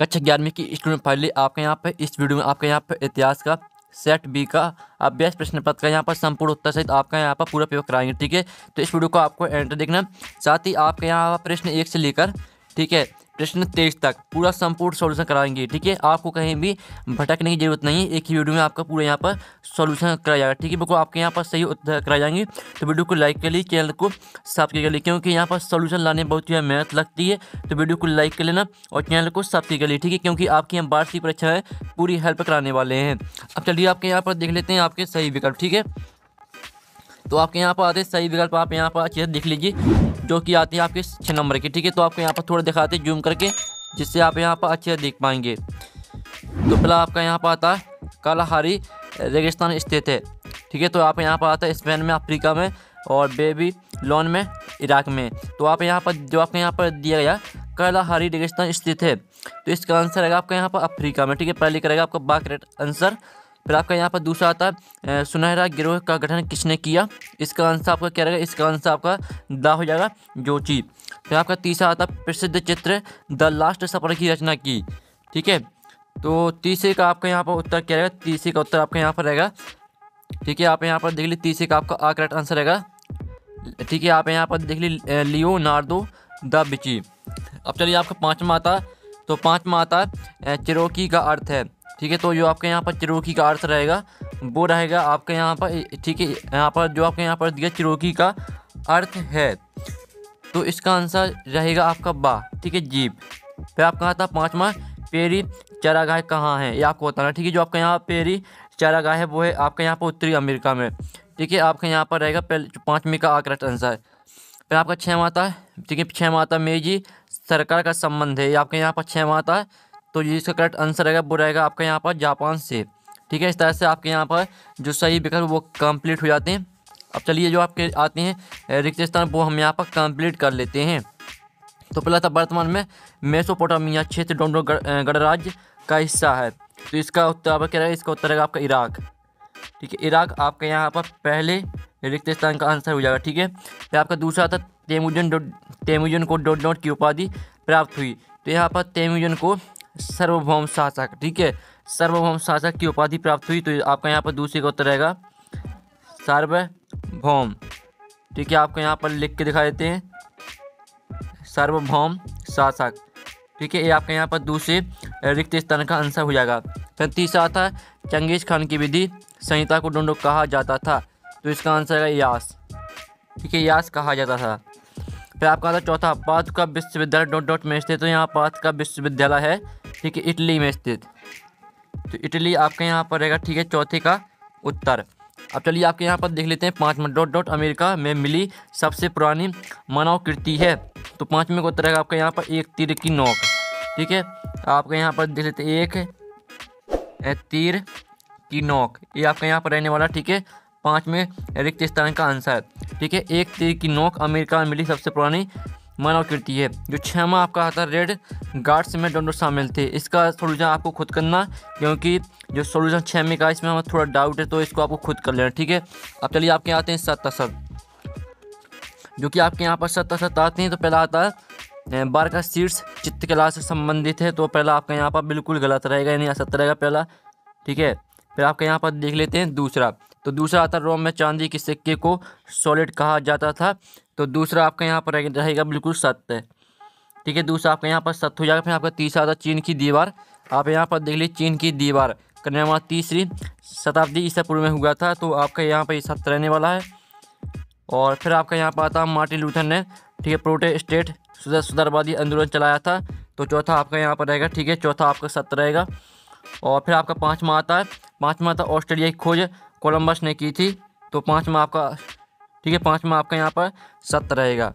कक्षा 11वीं की स्टूडेंट फाइनली आपके यहाँ पे इस वीडियो में आपके यहाँ पे इतिहास का सेट बी का अभ्यास प्रश्न पत्र का यहाँ पर संपूर्ण उत्तर सहित आपका यहाँ पर पूरा पेपर कराएंगे। ठीक है, तो इस वीडियो को आपको एंड देखना। साथ ही आपके यहाँ प्रश्न 1 से लेकर ठीक है प्रश्न 23 तक पूरा संपूर्ण सॉल्यूशन कराएंगे। ठीक है, आपको कहीं भी भटकने की जरूरत नहीं है, एक ही वीडियो में आपका पूरा यहाँ पर सॉल्यूशन कराया जाएगा। ठीक है, बिल्कुल आपके यहाँ पर सही उत्तर कराए जाएंगे। तो वीडियो को लाइक कर लीजिए, चैनल को सब्सक्राइब कर लीजिए, क्योंकि यहाँ पर सॉल्यूशन लाने में बहुत ही मेहनत लगती है। तो वीडियो को लाइक कर लेना और चैनल को सब्सक्राइब कर लीजिए। ठीक है, क्योंकि आपकी हम वार्षिक परीक्षा है पूरी हेल्प कराने वाले हैं। अब चलिए आपके यहाँ पर देख लेते हैं आपके सही विकल्प। ठीक है, तो आपके यहाँ पर आते हैं सही विकल्प, आप यहाँ पर अच्छे से देख लीजिए जो कि आती है आपके 6 नंबर की। ठीक है, तो आपको यहाँ पर थोड़ा दिखाते हैं जूम करके, जिससे आप यहाँ पर अच्छे से देख पाएंगे। तो पहला आपका यहाँ पर आता है कालाहारी रेगिस्तान स्थित है। ठीक है, तो आप यहाँ पर आता है स्पेन में, अफ्रीका में और बेबीलोन में, इराक में। तो आप यहाँ पर जो आपके यहाँ पर दिया गया कालाहारी रेगिस्तान स्थित है, तो इसका आंसर रहेगा आपका यहाँ पर अफ्रीका में। ठीक है, पहले करेगा आपका बा करेक्ट आंसर। फिर आपका यहाँ पर दूसरा आता है सुनहरा गिरोह का गठन किसने किया, इसका आंसर आपका क्या रहेगा, इसका आंसर आपका दा हो जाएगा जोची। फिर आपका तीसरा आता है प्रसिद्ध चित्र द लास्ट सपर की रचना की। ठीक है, तो तीसरे का आपका यहाँ पर उत्तर क्या रहेगा, तीसरे का उत्तर आपका यहाँ पर रहेगा। ठीक है, आप यहाँ पर देख लीजिए तीसरे का आपका आ करेक्ट आंसर रहेगा। ठीक है, आप यहाँ पर देख लीजिए लियोनार्डो दा विंची। अब चलिए आपका पाँचवा आता है, तो पाँचवा आता है चिरोकी का अर्थ है। ठीक है, तो जो आपके यहाँ पर चिरोकी का अर्थ रहेगा वो रहेगा आपके यहाँ पर, ठीक है, यहाँ पर जो आपके यहाँ पर दिया चिरोकी का अर्थ है, तो इसका आंसर रहेगा आपका बा। ठीक है, जीप। फिर आपका आता है पाँचवा पेरी चारागाह कहाँ है, ये आपको बताना। ठीक है, जो आपका यहाँ पेरी चारागाह है वो है आपके यहाँ पर उत्तरी अमेरिका में। ठीक है, आपके यहाँ पर रहेगा पहले 5वीं का करेक्ट आंसर। फिर आपका 6वां आता है, ठीक है, 6वां आता है मेजी सरकार का संबंध है, ये आपके यहाँ पर 6वां आता है, तो ये इसका करेक्ट आंसर रहेगा वो रहेगा आपका यहाँ पर जापान से। ठीक है, इस तरह से आपके यहाँ पर जो सही विकल्प वो कंप्लीट हो जाते हैं। अब चलिए जो आपके आते हैं रिक्त स्थान वो हम यहाँ पर कंप्लीट कर लेते हैं। तो पहला था वर्तमान में मेसोपोटामिया क्षेत्र डोंडो गणराज्य का हिस्सा है, तो इसका उत्तर आपका क्या रहेगा, इसका उत्तर रहेगा आपका इराक। ठीक है, इराक आपका यहाँ पर पहले रिक्त स्थान का आंसर हो जाएगा। ठीक है, फिर आपका दूसरा था तेमुजन को डोडनोट की उपाधि प्राप्त हुई, तो यहाँ पर तेमुजन को सार्वभौम शासक, ठीक है, सार्वभौम शासक की उपाधि प्राप्त हुई, तो आपका यहाँ पर दूसरे का उत्तर रहेगा सार्वभौम। ठीक है, आपको यहाँ पर लिख के दिखा देते हैं सार्वभौम शासक। ठीक है, ये आपके यहाँ पर दूसरे रिक्त स्थान का आंसर हो जाएगा। फिर तीसरा आता है चंगेज खान की विधि संहिता को डोंडो कहा जाता था, तो इसका आंसर है यास। ठीक है, यास कहा जाता था। फिर आपका आता है चौथा पाथ का विश्वविद्यालय डॉट डॉट में स्थित, तो यहाँ पाथ का विश्वविद्यालय है, ठीक है, इटली में स्थित, तो इटली आपके यहाँ पर रहेगा। ठीक है, चौथे का उत्तर। अब चलिए आपके यहाँ पर देख लेते हैं 5वां डॉट डॉट अमेरिका में मिली सबसे पुरानी मानव कृति है, तो 5वें का उत्तर रहेगा आपका यहाँ पर एक तीर की नोक। ठीक है, आपके यहाँ पर देख लेते हैं एक तीर की नोक, ये आपका यहाँ पर रहने वाला। ठीक है, 5वें रिक्त स्थान का आंसर। ठीक है, एक तीर की नोक अमेरिका में मिली सबसे पुरानी मानव कृति है। जो 6वां आपका आता है रेड गार्ड्स में डोंडो शामिल थे, इसका सोल्यूशन आपको खुद करना, क्योंकि जो सोल्यूशन 6वें का इसमें हमें थोड़ा डाउट है, तो इसको आपको खुद कर लेना। ठीक है, अब चलिए आपके आते हैं 7 जो कि आपके यहाँ पर 7 आते हैं। तो पहला आता है बार का शीर्ष चित्रकला से संबंधित है, तो पहला आपका यहाँ पर बिल्कुल गलत रहेगा, यानी असत्य रहेगा पहला। ठीक है, फिर आपके यहाँ पर देख लेते हैं दूसरा, तो दूसरा आता है रोम में चांदी के सिक्के को सॉलिड कहा जाता था, तो दूसरा आपका यहाँ पर रहेगा बिल्कुल सत्य। ठीक है, दूसरा आपका यहाँ पर सत्य हो जाएगा। फिर आपका तीसरा आता है चीन की दीवार, आप यहाँ पर देख लीजिए चीन की दीवार का निर्माण 3वीं शताब्दी ईसा पूर्व में हुआ था, तो आपका यहाँ पर ये सत्य रहने वाला है। और फिर आपका यहाँ पर आता है मार्टिन लूथर ने, ठीक है, प्रोटेस्टेंट सुधारवादी आंदोलन चलाया था, तो चौथा आपका यहाँ पर रहेगा। ठीक है, चौथा आपका सत्य रहेगा। और फिर आपका 5वां आता है, 5वां आता है ऑस्ट्रेलिया की खोज कोलंबस ने की थी, तो 5वां आपका, ठीक है, 5वां आपका यहाँ पर सत्य रहेगा।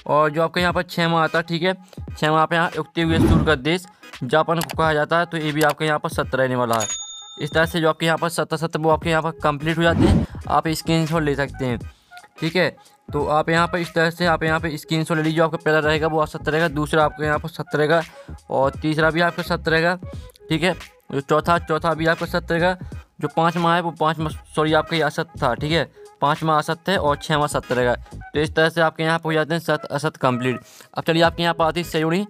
और जो आपका यहाँ पर 6वां आता है, ठीक है, 6वां आप यहाँ उगते हुए सूर्य का देश जापान को कहा जाता है, तो ये भी आपके यहाँ पर सत्य रहने वाला है। इस तरह से जो आपके यहाँ पर 7 वो आपके यहाँ पर कंप्लीट हो जाते हैं, आप स्क्रीनशॉट ले सकते हैं। ठीक है, तो आप यहाँ पर इस तरह से आप यहाँ पे स्क्रीनशॉट ले लीजिए, जो आपका पहला रहेगा वो सत्य रहेगा, दूसरा आपका यहाँ पर सत्य रहेगा, और तीसरा भी आपका सत्य रहेगा। ठीक है, जो चौथा भी आपका सत्य रहेगा। जो 5वां है वो 5वां सॉरी आपका ये असत्य था। ठीक है, 5वां असत्य है और 6वां सत्य रहेगा। तो इस तरह से आपके यहाँ पर हो जाते हैं सत्य असत्य कंप्लीट। अब चलिए आपके यहाँ पर आती है संयोगी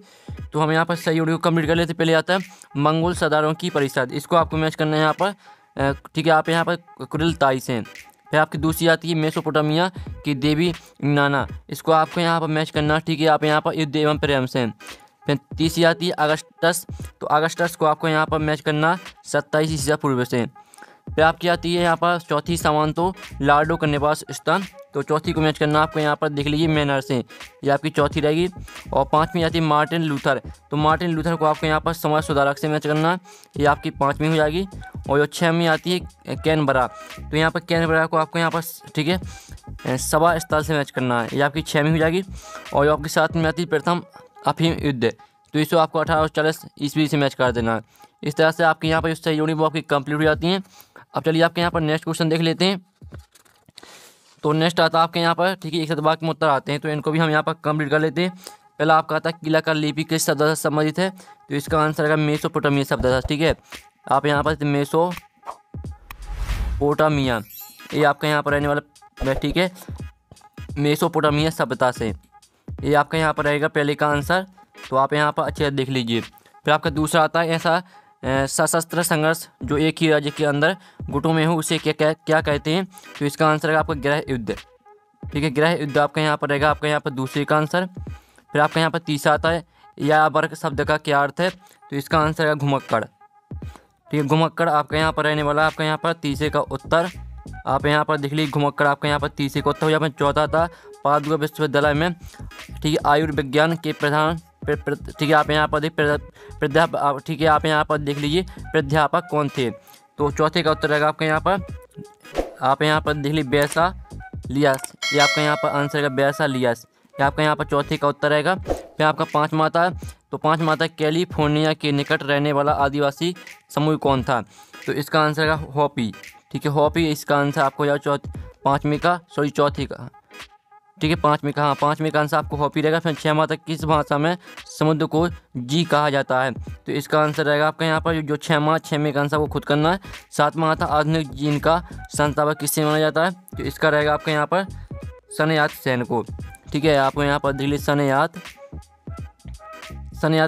तो हम यहाँ पर सही वीडियो को कंप्लीट कर लेते। पहले आता है मंगोल सरदारों की परिषद, इसको आपको मैच करना है यहाँ पर। ठीक है, आप यहाँ पर कुरिल ताइस हैं। फिर आपकी दूसरी आती है मेसोपोटामिया की देवी नाना, इसको आपको यहाँ पर मैच करना। ठीक है, आप यहाँ पर युद्ध एवं प्रेम से। फिर तीसरी आती है अगस्टस, तो अगस्टस को आपको यहाँ पर मैच करना 27 ईसा पूर्व से। फिर आपकी आती है यहाँ पर चौथी सामंतो लार्डो का निवास स्थान, तो चौथी को मैच करना आपको यहाँ पर देख लीजिए मैनर से, ये आपकी चौथी रहेगी। और पाँचवीं आती है मार्टिन लूथर, तो मार्टिन लूथर को आपको यहाँ पर समाज सुधारक से मैच करना, ये आपकी पाँचवीं हो जाएगी। और जो छवीं आती है कैनबरा, तो यहाँ पर कैनबरा को आपको यहाँ पर ठीक है सभा स्थल से मैच करना है, ये आपकी छवीं हो जाएगी। और जो आपकी सातवीं आती है प्रथम अफीम युद्ध, तो इसको आपको 1840 ईस्वी से मैच कर देना है। इस तरह से आपके यहाँ पर सही यूनिट वो आपकी कंप्लीट हो जाती हैं। अब चलिए आपके यहाँ पर नेक्स्ट क्वेश्चन देख लेते हैं। तो नेक्स्ट आता है आपके यहाँ पर ठीक है 1 शतवाक्य में उत्तर आते हैं, तो इनको भी हम यहाँ पर कंप्लीट कर लेते हैं। पहला आपका आता है किला का लिपि किस शब्द से संबंधित है, तो इसका आंसर है मेसोपोटामिया शब्द था। ठीक है, आप यहाँ पर मेसोपोटामिया, ये आपका यहाँ पर रहने वाला ठीक है मेसोपोटामिया सभ्यता से, ये आपका यहाँ पर रहेगा पहले का आंसर। तो आप यहाँ पर अच्छे से देख लीजिए। फिर आपका दूसरा आता है ऐसा सशस्त्र संघर्ष जो एक ही राज्य के अंदर गुटों में हो उसे क्या कहते हैं, तो इसका आंसर है आपका गृह युद्ध। ठीक है, गृह युद्ध आपका यहाँ पर रहेगा आपका यहाँ पर दूसरे का आंसर। फिर आपका यहाँ पर तीसरा आता है या वर्ग शब्द का क्या अर्थ है, तो इसका आंसर है घुमक्कड़। ठीक है, घुमक्कड़ आपका यहाँ पर रहने वाला आपका यहाँ पर तीसरे का उत्तर। आप यहाँ पर देख लीजिए घुमक्कड़ आपका यहाँ पर तीसरे का उत्तर हो जाए। चौथा था पादुका विश्वविद्यालय में ठीक है आयुर्विज्ञान के प्रधान ठीक है, आप यहाँ पर ठीक है आप यहाँ पर देख लीजिए प्राध्यापक कौन थे, तो चौथे का उत्तर रहेगा आपका यहाँ पर आप यहाँ पर देख लीजिए बेसालियस, ये आपका यहाँ पर आंसर रहेगा बेसालियस, ये आपका यहाँ पर चौथे का उत्तर रहेगा। फिर आपका पाँचवा आता है, तो पाँचवा आता है कैलिफोर्निया के निकट रहने वाला आदिवासी समूह कौन था, तो इसका आंसर रहेगा होपी। ठीक है, होपी इसका आंसर आपको जाओ चौथी का ठीक है पाँचवीं का, हाँ पाँचवीं का आंसर आपको होपी रहेगा। फिर छठवां तक किस भाषा में समुद्र को जी कहा जाता है, तो इसका आंसर रहेगा आपका यहाँ पर जो छठवें का आंसर वो खुद करना है। सातवां आता आधुनिक जीन का संस्थापक किससे माना जाता है, तो इसका रहेगा आपका यहाँ पर सनयात सेन को। ठीक है, आपको यहाँ पर दिल्ली सनयात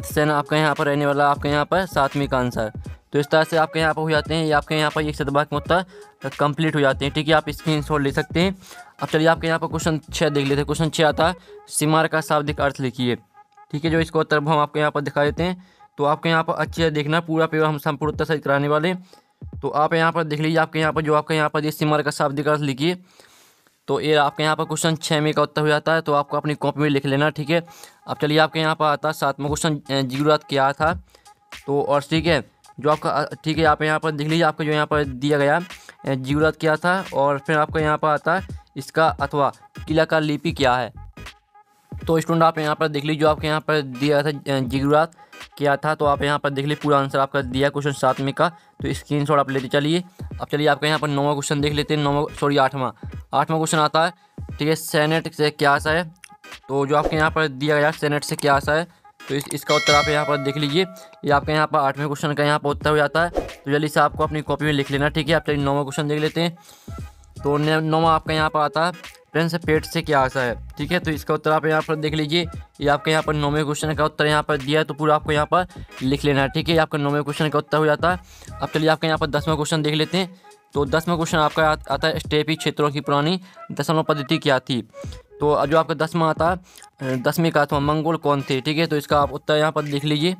सेन आपका यहाँ पर रहने वाला आपका यहाँ पर सातवीं का आंसर। तो इस तरह से आपके यहाँ पर हो जाते हैं, ये आपके यहाँ पर 1 शतवाक्य में उत्तर कंप्लीट हो जाते हैं। ठीक है, आप स्क्रीनशॉट ले सकते हैं। अब चलिए आपके यहाँ पर क्वेश्चन 6 देख लेते हैं। क्वेश्चन 6 आता है सीमार का शाब्दिक अर्थ लिखिए। ठीक है, जो इसका उत्तर हम आपके यहाँ पर दिखा देते हैं। तो आपके यहाँ पर अच्छे से देखना, पूरा पेपर हम संपूर्ण उत्तर सही कराने वाले। तो आप यहाँ पर देख लीजिए आपके यहाँ पर जो आपके यहाँ पर सीमार का शाब्दिक अर्थ लिखिए, तो ये आपके यहाँ पर क्वेश्चन 6 में का उत्तर हो जाता है। तो आपको अपनी कॉपी में लिख लेना। ठीक है, अब चलिए आपके यहाँ पर आता है 7वां क्वेश्चन जीवरात क्या था, तो और ठीक है जो आपका ठीक है आप यहाँ पर देख लीजिए आपका जो यहाँ पर दिया गया जीवरात क्या था। और फिर आपका यहाँ पर आता है इसका अथवा किला का लिपि क्या है। तो स्टूडेंट आप यहाँ पर देख लीजिए जो आपके यहाँ पर दिया था जीवरात क्या था, तो आप यहाँ पर देख लीजिए पूरा आंसर आपका दिया क्वेश्चन 7 का, तो स्क्रीनशॉट आप लेते चलिए। अब चलिए आपके यहाँ पर 9वां क्वेश्चन देख लेते हैं। 8वां क्वेश्चन आता है ठीक है सेनेट से क्या आशा है, तो जो आपके यहाँ पर दिया गया सेनेट से क्या आशा है, तो इसका उत्तर आप यहाँ पर देख लीजिए। ये आपके यहाँ पर 8वें क्वेश्चन का यहाँ पर उत्तर हो जाता है। तो जल्दी से आपको अपनी कॉपी में लिख लेना। ठीक है, आप चलिए 9वां क्वेश्चन देख लेते हैं। तो 9वां आपका यहाँ पर आता है प्रिंस पेट से क्या आशा है। ठीक है, तो इसका उत्तर आप यहाँ पर देख लीजिए। ये आपके यहाँ पर 9वें क्वेश्चन का उत्तर यहाँ पर दिया है, तो पूरा आपको यहाँ पर लिख लेना है। ठीक है, आपका 9वें क्वेश्चन का उत्तर हो जाता है। अब चलिए आपके यहाँ पर 10वां क्वेश्चन देख लेते हैं। तो 10वां क्वेश्चन आपका आता है स्टेपी क्षेत्रों की पुरानी दशमलव पद्धति क्या थी। तो जो आपका 10वां आता है 10वीं का अथवा मंगोल कौन थे। ठीक है, तो इसका आप उत्तर यहाँ पर देख लीजिए।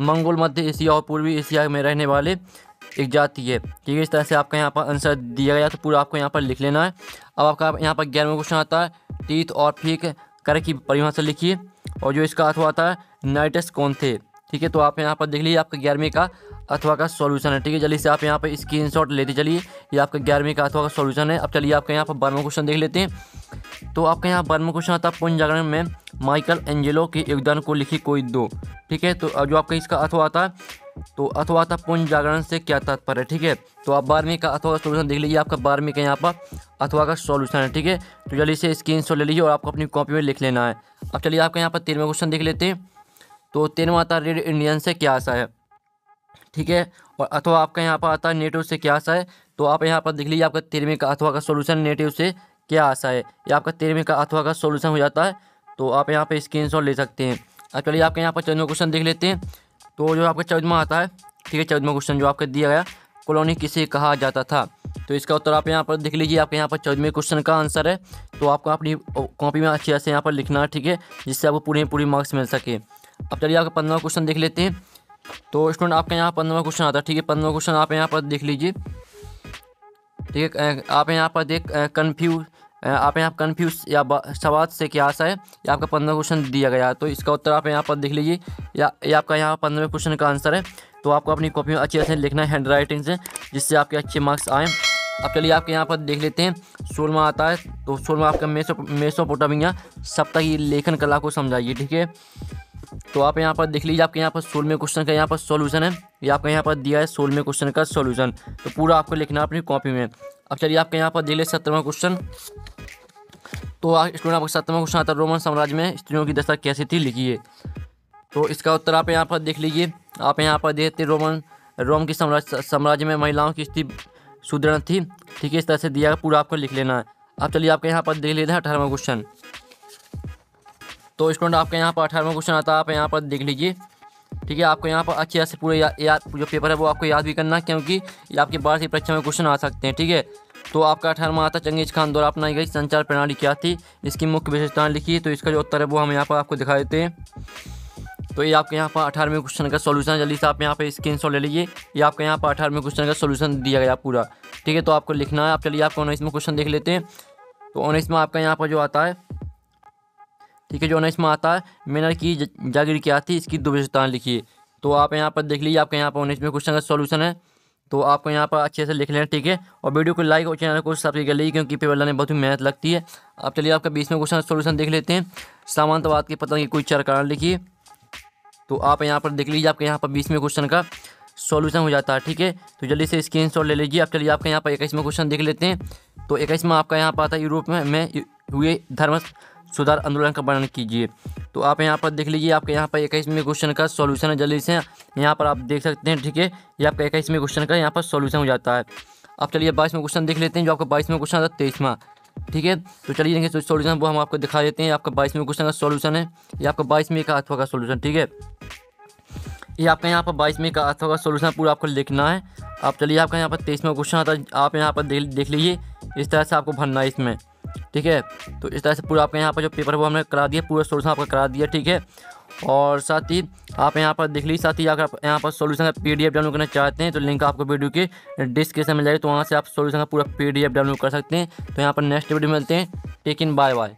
मंगोल मध्य एशिया और पूर्वी एशिया में रहने वाले एक जाति है। ठीक है, इस तरह से आपका यहाँ पर आंसर दिया गया, तो पूरा आपको यहाँ पर लिख लेना है। अब आपका यहाँ पर 11वां क्वेश्चन आता है टीथ और फीक कर की परिभाषा लिखिए, और जो इसका अथवा आता है नाइटस कौन थे। ठीक है, तो आप यहाँ पर देख लीजिए आपका 11वीं का अथवा का सॉल्यूशन है। ठीक है, जल्दी से आप यहाँ पर स्क्रीनशॉट लेते चलिए, ये आपका 11वीं का अथवा का सॉल्यूशन है। अब चलिए आपका यहाँ पर 12वां क्वेश्चन देख लेते हैं। तो आपका यहाँ 12वां क्वेश्चन आता है पुण्य जागरण में माइकल एंजेलो के योगदान को लिखी कोई दो। ठीक है, तो जो आपका इसका अथवा आता है, तो अथवा आता पुण्य जागरण से क्या तात्पर्य है। ठीक है, तो आप 12वीं का अथवा का सॉल्यूशन देख लीजिए, आपका 12वीं का यहाँ पर अथवा का सॉल्यूशन है। ठीक है, तो जल्दी से स्क्रीनशॉट ले लीजिए और आपको अपनी कॉपी में लिख लेना है। अब चलिए आपका यहाँ पर 13वां क्वेश्चन देख लेते हैं। तो 13वां आता रेड इंडियन से क्या आशा है। ठीक है, और अथवा आपका यहाँ पर आता है नेटिव से क्या आशा है। तो आप यहाँ पर देख लीजिए आपका 13वीं का अथवा का सॉल्यूशन नेटिव से क्या आशा है, ये आपका 13वीं का अथवा का सॉल्यूशन हो जाता है। तो आप यहाँ पे स्क्रीनशॉट ले सकते हैं। अब चलिए आपके यहाँ पर 14वां क्वेश्चन देख लेते हैं। तो जो आपका 14वां आता है, ठीक है, 14वां क्वेश्चन जो आपका दिया गया, कॉलोनी किसे कहा जाता था। तो इसका उत्तर आप यहाँ पर देख लीजिए। आपके यहाँ पर 14वें क्वेश्चन का आंसर है। तो आपको अपनी कॉपी में अच्छे से यहाँ पर लिखना है, ठीक है, जिससे आपको पूरी मार्क्स मिल सके। अब चलिए आपका 15वां क्वेश्चन देख लेते हैं। तो स्टूडेंट आपके यहाँ 15वां क्वेश्चन आता है, ठीक है। 15वां क्वेश्चन आप यहाँ पर देख लीजिए, ठीक है। आप यहाँ पर आप यहाँ कन्फ्यूज या सवाल से क्या आशा है, ये आपका 15वां क्वेश्चन दिया गया है। तो इसका उत्तर आप यहाँ पर देख लीजिए, या ये आपका यहाँ 15वें क्वेश्चन का आंसर है। तो आपको अपनी कॉपी में अच्छे से लिखना है हैंड राइटिंग से, जिससे आपके अच्छे मार्क्स आएँ। अब चलिए आपके यहाँ पर देख लेते हैं 16वां आता है। तो 16वां आपका मेसोपोटामिया सप्ताह की लेखन कला को समझाइए, ठीक है। तो आप यहाँ पर देख लीजिए। आपके यहाँ पर 16वें क्वेश्चन का यहाँ पर सॉल्यूशन है। ये आपका यहाँ पर दिया है 16वें क्वेश्चन का सॉल्यूशन। तो पूरा आपको लिखना है अपनी कॉपी में। अब चलिए आपके यहाँ पर देख ले 17वां क्वेश्चन। तो स्टूडेंट आपका 17वां क्वेश्चन आता है, रोमन साम्राज्य में स्त्रियों की दशा कैसी थी, लिखिए। तो इसका उत्तर आप यहाँ पर देख लीजिए। आप यहाँ पर देखते रोम की साम्राज्य में महिलाओं की स्थिति सुदृढ़ थी, ठीक है। इस तरह से दिया पूरा आपको लिख लेना है। अब चलिए आपके यहाँ पर देख लेते हैं 18वां क्वेश्चन। तो स्टूडेंट आपके यहाँ पर 18वां क्वेश्चन आता है, आप यहाँ पर देख लीजिए, ठीक है। आपको यहाँ पर अच्छे से पूरे याद जो पेपर है वो आपको याद भी करना, क्योंकि ये आपकी बाहर की परीक्षा में क्वेश्चन आ सकते हैं, ठीक है। तो आपका 18वां आता है, चंगेज खान द्वारा अपनाई गई संचार प्रणाली क्या थी, इसकी मुख्य विशेषताएं लिखिए। तो इसका जो उत्तर है वो हम यहाँ पर आपको दिखा देते हैं। तो ये आपके यहाँ पर 18वें क्वेश्चन का सॉल्यूशन, जल्दी से आप यहाँ पे स्क्रीनशॉट ले लीजिए। ये आपके यहाँ पर 18वें क्वेश्चन का सॉल्यूशन दिया गया पूरा, ठीक है। तो आपको लिखना है। आप चलिए आपको 19वां क्वेश्चन देख लेते हैं। तो 19वां आपका यहाँ पर जो आता है, ठीक है, जो 19वां आता है, मेनर की जागीर क्या थी, इसकी दो विशेषताएं लिखिए। तो आप यहाँ पर देख लीजिए। आपके यहाँ पर 19वें क्वेश्चन का सॉल्यूशन है। तो आपको यहाँ पर अच्छे से लिख लेना, ठीक है। और वीडियो को लाइक और चैनल को सब्सक्राइब कर लीजिए, क्योंकि पेपर लाने में बहुत ही मेहनत लगती है। आप चलिए आपका 20वें क्वेश्चन का सॉल्यूशन देख लेते हैं। सामंतवाद के पतन की कोई 4 कारण लिखिए। तो आप यहाँ पर देख लीजिए। आपके यहाँ पर 20वें क्वेश्चन का सॉल्यूशन हो जाता है, ठीक है। तो जल्दी से स्क्रीनशॉट ले लीजिए। आप चलिए आपके यहाँ पर 21वां क्वेश्चन देख लेते हैं। तो 21वां आपका यहाँ पर आता है, यूरोप में हुए धर्म सुधार आंदोलन का वर्णन कीजिए। तो आप यहाँ पर देख लीजिए। आपके यहाँ पर 21वें क्वेश्चन का सॉल्यूशन है, जल्दी से यहाँ पर आप देख सकते हैं, ठीक है। ये आपका 21वें क्वेश्चन का यहाँ पर सॉल्यूशन हो जाता है। अब चलिए 22वां क्वेश्चन देख लेते हैं, जो आपका 22वां क्वेश्चन आता है 23वां, ठीक है। तो चलिए देखिए सॉल्यूशन वो हम आपको दिखा देते हैं। आपका 22वें क्वेश्चन का सॉल्यूशन है, ये आपका 22वें का अथवा का सॉल्यूशन, ठीक है। ये आपका यहाँ पर 22वें का अथवा का सॉल्यूशन पूरा आपको लिखना है। आप चलिए आपका यहाँ पर 23वां क्वेश्चन आता है, आप यहाँ पर देख लीजिए। इस तरह से आपको भरना है इसमें, ठीक है। तो इस तरह से पूरा आपका यहाँ पर जो पेपर है वो हमने करा दिया, पूरा सॉल्यूशन आपका करा दिया, ठीक है। और साथ ही आप यहाँ पर देख लीजिए। साथ ही अगर यहाँ पर सॉल्यूशन का PDF डाउनलोड करना चाहते हैं तो लिंक आपको वीडियो के डिस्क्रिप्शन में मिल जाएगी। तो वहाँ से आप सॉल्यूशन का पूरा PDF डाउनलोड कर सकते हैं। तो यहाँ पर नेक्स्ट वीडियो मिलते हैं। टेक इन, बाय बाय।